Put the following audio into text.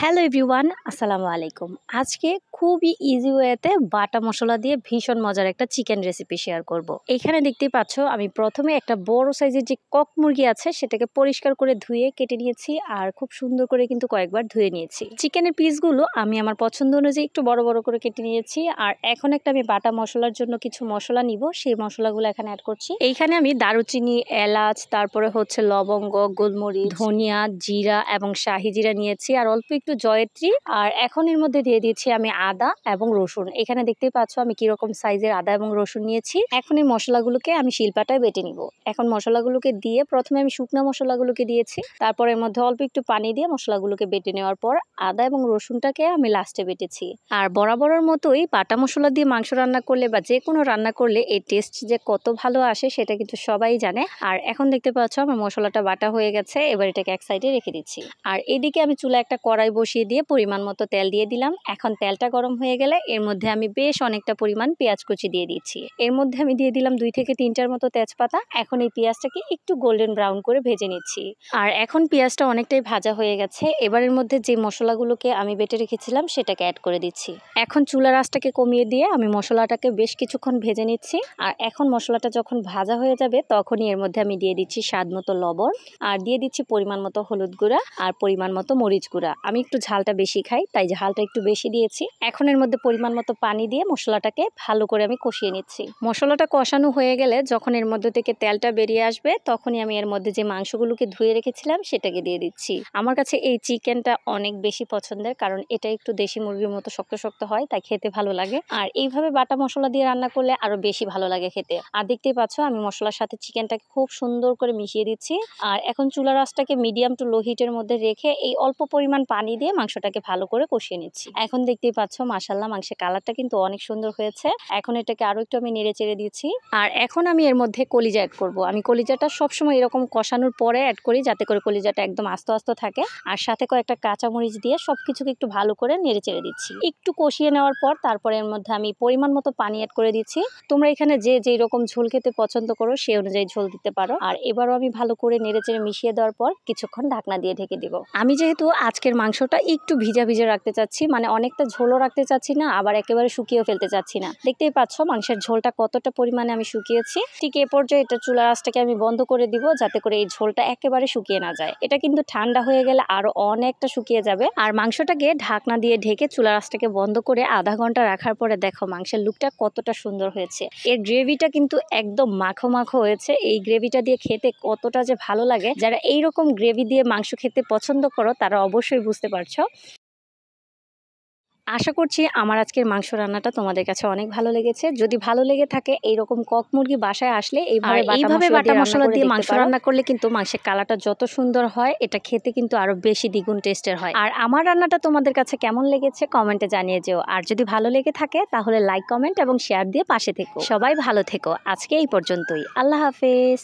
Hello everyone, আসসালামু আলাইকুম। আজকে খুবই ইজি ওয়েতে বাটা মশলা দিয়ে ভীষণ মজার একটা চিকেন রেসিপি শেয়ার করব। এইখানে দেখতেই পাচ্ছ আমি প্রথমে একটা বড় সাইজের যে কক মুরগি আছে সেটাকে পরিষ্কার করে ধুয়ে কেটে নিয়েছি আর খুব সুন্দর করে কিন্তু কয়েকবার ধুয়ে নিয়েছি। চিকেনের পিসগুলো আমি আমার পছন্দ অনুযায়ী একটু বড় বড় করে কেটে নিয়েছি। আর এখন একটা আমি বাটা মশলার জন্য কিছু মশলা নিব, সেই মশলাগুলো এখানে অ্যাড করছি। এইখানে আমি দারুচিনি, এলাচ, তারপরে হচ্ছে লবঙ্গ, গোলমরিচ, ধনিয়া, জিরা এবং শাহি জিরা নিয়েছি আর অল্প একটু জয়ত্রী। আর এখন এর মধ্যে দিয়ে দিয়েছি আমি আদা এবং রসুন। এখানে দেখতেই পাচ্ছ আমি কিরকম সাইজের আদা এবং রসুন নিয়েছি। এখন এই মশলাগুলোকে আমি শিলপাটায় বেটে নিব। এখন মশলাগুলোকে দিয়ে প্রথমে আমি শুকনো মশলাগুলোকে দিয়েছি, তারপর এর মধ্যে অল্প একটু পানি দিয়ে মশলাগুলোকে বেটে নেওয়ার পর আদা এবং রসুনটাকে আমি লাস্টে বেটেছি। আর বরাবরের মতোই বাটা মশলা দিয়ে মাংস রান্না করলে বা যে কোনো রান্না করলে এই টেস্ট যে কত ভালো আসে সেটা কিন্তু সবাই জানে। আর এখন দেখতে পাচ্ছ আমার মশলাটা বাটা হয়ে গেছে, এবার এটাকে এক সাইডে রেখে দিচ্ছি। আর এদিকে আমি চুলা একটা কড়াই বসিয়ে দিয়ে পরিমাণ মতো তেল দিয়ে দিলাম। এখন তেলটা গরম হয়ে গেলে এর মধ্যে আমি বেশ অনেকটা পরিমাণ পেঁয়াজ কুচি দিয়ে দিচ্ছি। এর মধ্যে আমি দিয়ে দিলাম 2 থেকে 3টার মতো তেজপাতা। এখন এই পেঁয়াজটাকে একটু গোল্ডেন ব্রাউন করে ভেজে নিচ্ছি। আর এখন পেঁয়াজটা অনেকটাই ভাজা হয়ে গেছে, এবার এর মধ্যে যে মশলাগুলোকে আমি বেটে রেখেছিলাম সেটাকে অ্যাড করে দিচ্ছি। এখন চুলার আঁচটাকে কমিয়ে দিয়ে আমি মশলাটাকে বেশ কিছুক্ষণ ভেজে নিচ্ছি। আর এখন মশলাটা যখন ভাজা হয়ে যাবে তখনই এর মধ্যে আমি দিয়ে দিচ্ছি স্বাদ মতো লবণ আর দিয়ে দিচ্ছি পরিমাণ মতো হলুদ গুঁড়া আর পরিমাণ মতো মরিচ গুঁড়া। আমি একটু ঝালটা বেশি খাই তাই ঝালটা একটু বেশি দিয়েছি। এখন এর মধ্যে পরিমাণ মতো পানি দিয়ে মশলাটাকে ভালো করে আমি কষিয়ে নিচ্ছি। মশলাটা কষানো হয়ে গেলে যখন এর মধ্যে থেকে তেলটা বেরিয়ে আসবে তখনই আমি এর মধ্যে যে মাংসগুলোকে ধুয়ে রেখেছিলাম সেটাকে দিয়ে দিচ্ছি। আমার কাছে এই চিকেনটা অনেক বেশি পছন্দের, কারণ এটা একটু দেশি মুরগির মতো শক্ত শক্ত হয়, তাই খেতে ভালো লাগে। আর এইভাবে বাটা মশলা দিয়ে রান্না করলে আরো বেশি ভালো লাগে খেতে। আর দেখতেই পাচ্ছ আমি মশলার সাথে চিকেনটাকে খুব সুন্দর করে মিশিয়ে দিচ্ছি। আর এখন চুলার আঁচটাকে মিডিয়াম টু লো হিটের মধ্যে রেখে এই অল্প পরিমাণ পানি দিয়ে মাংসটাকে ভালো করে কষিয়ে নিচ্ছি। এখন দেখতেই পাচ্ছ মাশাআল্লাহ মাংসের কালারটা কিন্তু অনেক সুন্দর হয়েছে। এখন এটাকে আরো একটু আমি নেড়ে চেড়ে দিচ্ছি। আর এখন আমি এর মধ্যে কলিজা অ্যাড করব। আমি কলিজাটা সবসময় এরকম কষানোর পরে অ্যাড করি যাতে করে কলিজাটা একদম আস্ত আস্ত থাকে। আর সাথে কয়েকটা কাঁচামরিচ দিয়ে সবকিছুকে একটু ভালো করে নেড়ে চেড়ে দিচ্ছি। একটু কষিয়ে নেওয়ার পর তারপরে এর মধ্যে আমি পরিমাণ মতো পানি অ্যাড করে দিচ্ছি। তোমরা এখানে যে যেই রকম ঝোল খেতে পছন্দ করো সেই অনুযায়ী ঝোল দিতে পারো। আর এবারও আমি ভালো করে নেড়ে চেড়ে মিশিয়ে দেওয়ার পর কিছুক্ষণ ঢাকনা দিয়ে ঢেকে দিব। আমি যেহেতু আজকের মাংসটা একটু ভিজা ভিজা রাখতে চাচ্ছি, মানে অনেকটা ঝোলও রাখতে চাচ্ছি না আবার একেবারে শুকিয়েও ফেলতে চাচ্ছি না। দেখতেই পাচ্ছ মাংসের ঝোলটা কতটা পরিমাণে আমি শুকিয়েছি। ঠিক এ পর্যায়ে এটা চুলার আঁচটাকে আমি বন্ধ করে দিব যাতে করে এই ঝোলটা একেবারে শুকিয়ে না যায়। এটা কিন্তু ঠান্ডা হয়ে গেলে আরো অনেকটা শুকিয়ে যাবে। আর মাংসটাকে ঢাকনা দিয়ে ঢেকে চুলার আঁচটাকে বন্ধ করে আধা ঘন্টা রাখার পরে দেখো মাংসের লুকটা কতটা সুন্দর হয়েছে। এর গ্রেভিটা কিন্তু একদম মাখো মাখো হয়েছে। এই গ্রেভিটা দিয়ে খেতে কতটা যে ভালো লাগে, যারা এইরকম গ্রেভি দিয়ে মাংস খেতে পছন্দ করো তারা অবশ্যই বুঝতে পারছো। আশা করছি আমার আজকের মাংস রান্নাটা তোমাদের কাছে অনেক ভালো লেগেছে। যদি ভালো লেগে থাকে এইরকম কক মুরগি বাসায় আসলে এইভাবে বাটা মশলা দিয়ে মাংস রান্না করলে কিন্তু মাংসের কালারটা যত সুন্দর হয় এটা খেতে কিন্তু আরো বেশি দ্বিগুণ টেস্টের হয়। আর আমার রান্নাটা তোমাদের কাছে কেমন লেগেছে কমেন্টে জানিয়ে যেও। আর যদি ভালো লেগে থাকে তাহলে লাইক, কমেন্ট এবং শেয়ার দিয়ে পাশে থেকো। সবাই ভালো থেকো। আজকে এই পর্যন্তই। আল্লাহ হাফেজ।